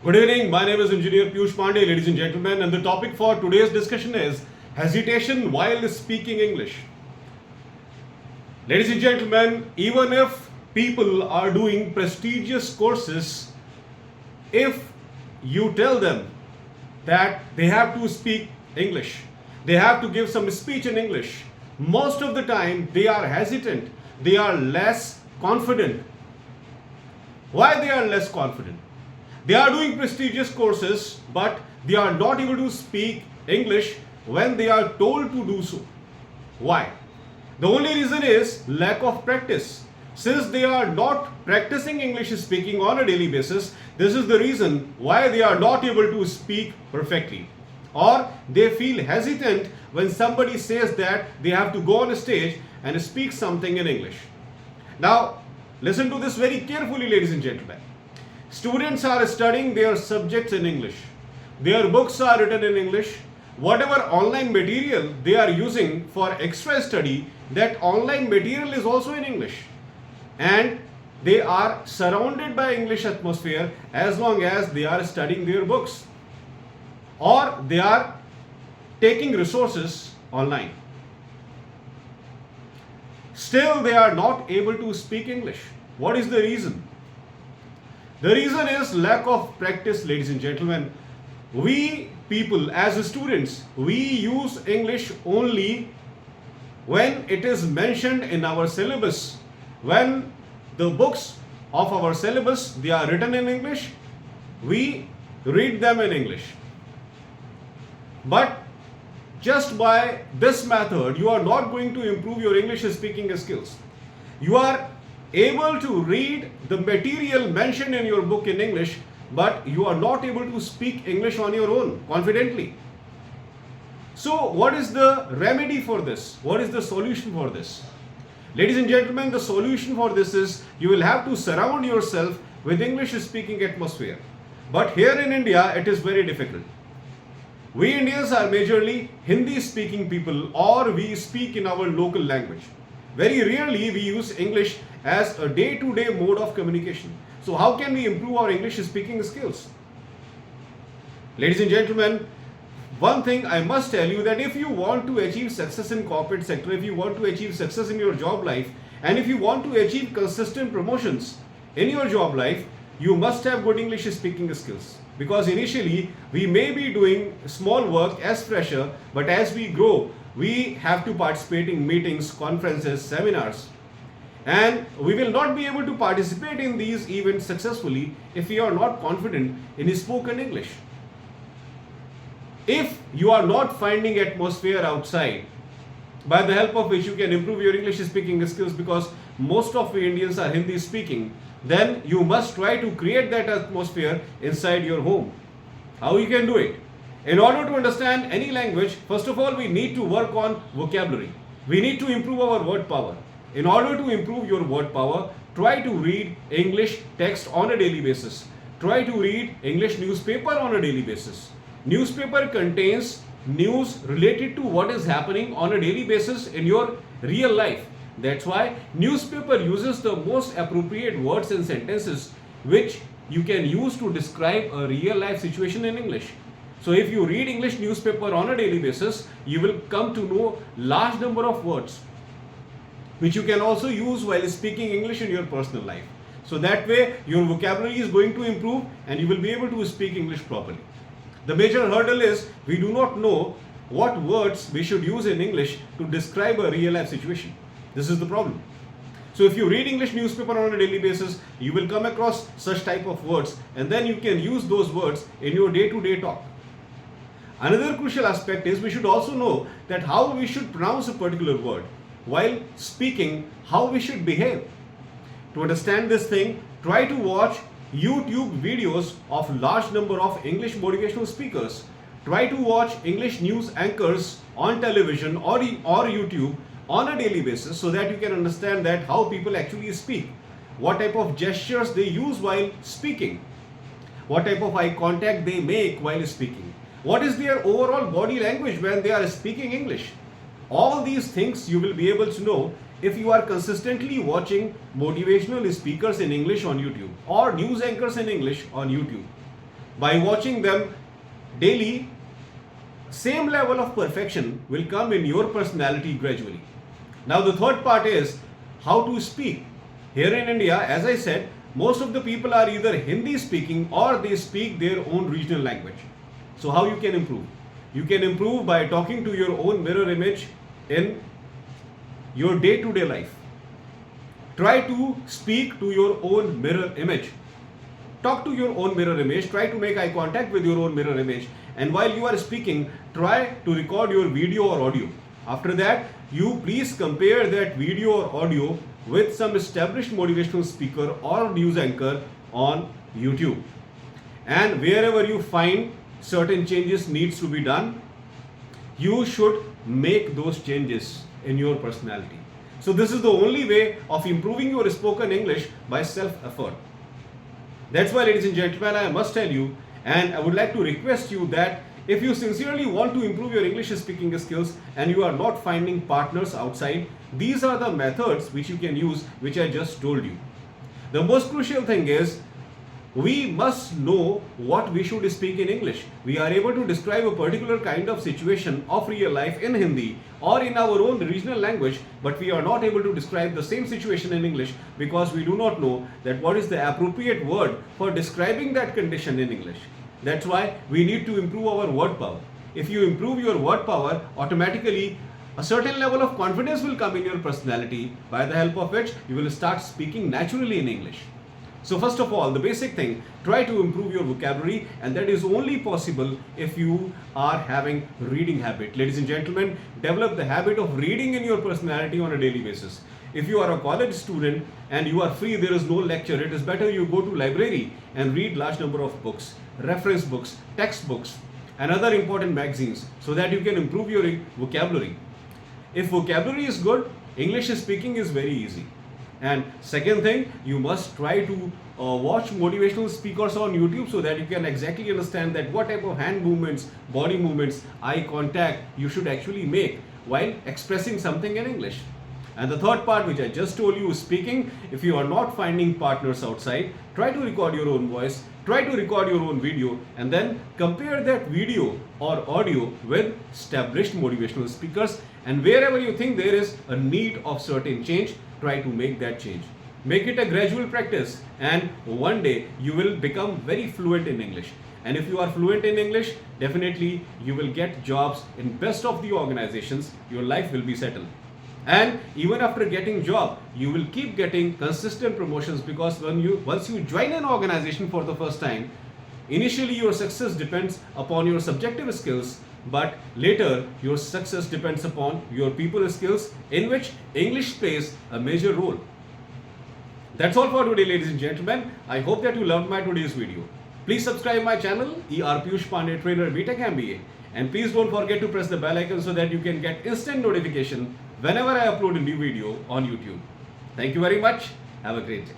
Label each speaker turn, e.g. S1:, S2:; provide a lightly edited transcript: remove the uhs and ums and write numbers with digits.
S1: Good evening, my name is Engineer Piyush Pandey, ladies and gentlemen, and the topic for today's discussion is hesitation while speaking English. Ladies and gentlemen, even if people are doing prestigious courses, if you tell them that they have to speak English, they have to give some speech in English, most of the time they are hesitant, they are less confident. Why they are less confident? They are doing prestigious courses, but they are not able to speak English when they are told to do so. Why? The only reason is lack of practice. Since they are not practicing English speaking on a daily basis, this is the reason why they are not able to speak perfectly. Or they feel hesitant when somebody says that they have to go on a stage and speak something in English. Now, listen to this very carefully, ladies and gentlemen. Students are studying their subjects in English. Their books are written in English. Whatever online material they are using for extra study, that online material is also in English. And they are surrounded by English atmosphere as long as they are studying their books. Or they are taking resources online. Still, they are not able to speak English. What is the reason? The reason is lack of practice, ladies and gentlemen. We people as students, we use English only when it is mentioned in our syllabus. When the books of our syllabus, they are written in English, we read them in English. But just by this method, you are not going to improve your English speaking skills. You are able to read the material mentioned in your book in English, but you are not able to speak English on your own confidently. So, what is the remedy for this? What is the solution for this? Ladies and gentlemen, the solution for this is you will have to surround yourself with English speaking atmosphere. But here in India, it is very difficult. We Indians are majorly Hindi speaking people, or we speak in our local language. Very rarely we use English as a day-to-day mode of communication. So how can we improve our English speaking skills? Ladies and gentlemen, one thing I must tell you, that if you want to achieve success in corporate sector, if you want to achieve success in your job life, and if you want to achieve consistent promotions in your job life, you must have good English speaking skills. Because initially we may be doing small work as fresher, but as we grow, we have to participate in meetings, conferences, seminars. And we will not be able to participate in these events successfully if we are not confident in spoken English. If you are not finding atmosphere outside by the help of which you can improve your English speaking skills, because most of we Indians are Hindi speaking, then you must try to create that atmosphere inside your home. How you can do it? In order to understand any language, first of all, we need to work on vocabulary. We need to improve our word power. In order to improve your word power, try to read English text on a daily basis. Try to read English newspaper on a daily basis. Newspaper contains news related to what is happening on a daily basis in your real life. That's why newspaper uses the most appropriate words and sentences which you can use to describe a real life situation in English. So if you read English newspaper on a daily basis, you will come to know large number of words which you can also use while speaking English in your personal life. So that way your vocabulary is going to improve and you will be able to speak English properly. The major hurdle is we do not know what words we should use in English to describe a real life situation. This is the problem. So if you read English newspaper on a daily basis, you will come across such type of words, and then you can use those words in your day-to-day talk. Another crucial aspect is we should also know that how we should pronounce a particular word. While speaking, how we should behave. To understand this thing, try to watch YouTube videos of large number of English motivational speakers. Try to watch English news anchors on television or YouTube on a daily basis, so that you can understand that how people actually speak, what type of gestures they use while speaking, what type of eye contact they make while speaking, what is their overall body language when they are speaking English. All these things you will be able to know if you are consistently watching motivational speakers in English on YouTube or news anchors in English on YouTube. By watching them daily, same level of perfection will come in your personality gradually. Now the third part is how to speak. Here in India, as I said, most of the people are either Hindi speaking or they speak their own regional language. So how you can improve? You can improve by talking to your own mirror image in your day-to-day life. Try to speak to your own mirror image. Talk to your own mirror image. Try to make eye contact with your own mirror image. And while you are speaking, try to record your video or audio. After that, you please compare that video or audio with some established motivational speaker or news anchor on YouTube. And wherever you find certain changes needs to be done, you should make those changes in your personality. So this is the only way of improving your spoken English, by self-effort. That's why, ladies and gentlemen, I must tell you, and I would like to request you that if you sincerely want to improve your English speaking skills and you are not finding partners outside, these are the methods which you can use, which I just told you. The most crucial thing is, we must know what we should speak in English. We are able to describe a particular kind of situation of real life in Hindi or in our own regional language, but we are not able to describe the same situation in English because we do not know that what is the appropriate word for describing that condition in English. That's why we need to improve our word power. If you improve your word power, automatically a certain level of confidence will come in your personality, by the help of which you will start speaking naturally in English. So first of all, the basic thing, try to improve your vocabulary, and that is only possible if you are having reading habit. Ladies and gentlemen, develop the habit of reading in your personality on a daily basis. If you are a college student and you are free, there is no lecture, it is better you go to library and read large number of books, reference books, textbooks and other important magazines, so that you can improve your vocabulary. If vocabulary is good, English speaking is very easy. And second thing, you must try to watch motivational speakers on YouTube so that you can exactly understand that what type of hand movements, body movements, eye contact you should actually make while expressing something in English. And the third part, which I just told you, is speaking. If you are not finding partners outside, try to record your own voice, try to record your own video, and then compare that video or audio with established motivational speakers. And wherever you think there is a need of certain change, try to make that change. Make it a gradual practice, and one day you will become very fluent in English. And if you are fluent in English, definitely you will get jobs in best of the organizations. Your life will be settled. And even after getting job, you will keep getting consistent promotions, because once you join an organization for the first time, initially your success depends upon your subjective skills, but later your success depends upon your people skills, in which English plays a major role. That's all for today, ladies and gentlemen. I hope that you loved my today's video. Please subscribe my channel, ER Piyush Pandey, Trainer, B.Tech MBA. And please don't forget to press the bell icon so that you can get instant notification whenever I upload a new video on YouTube. Thank you very much. Have a great day.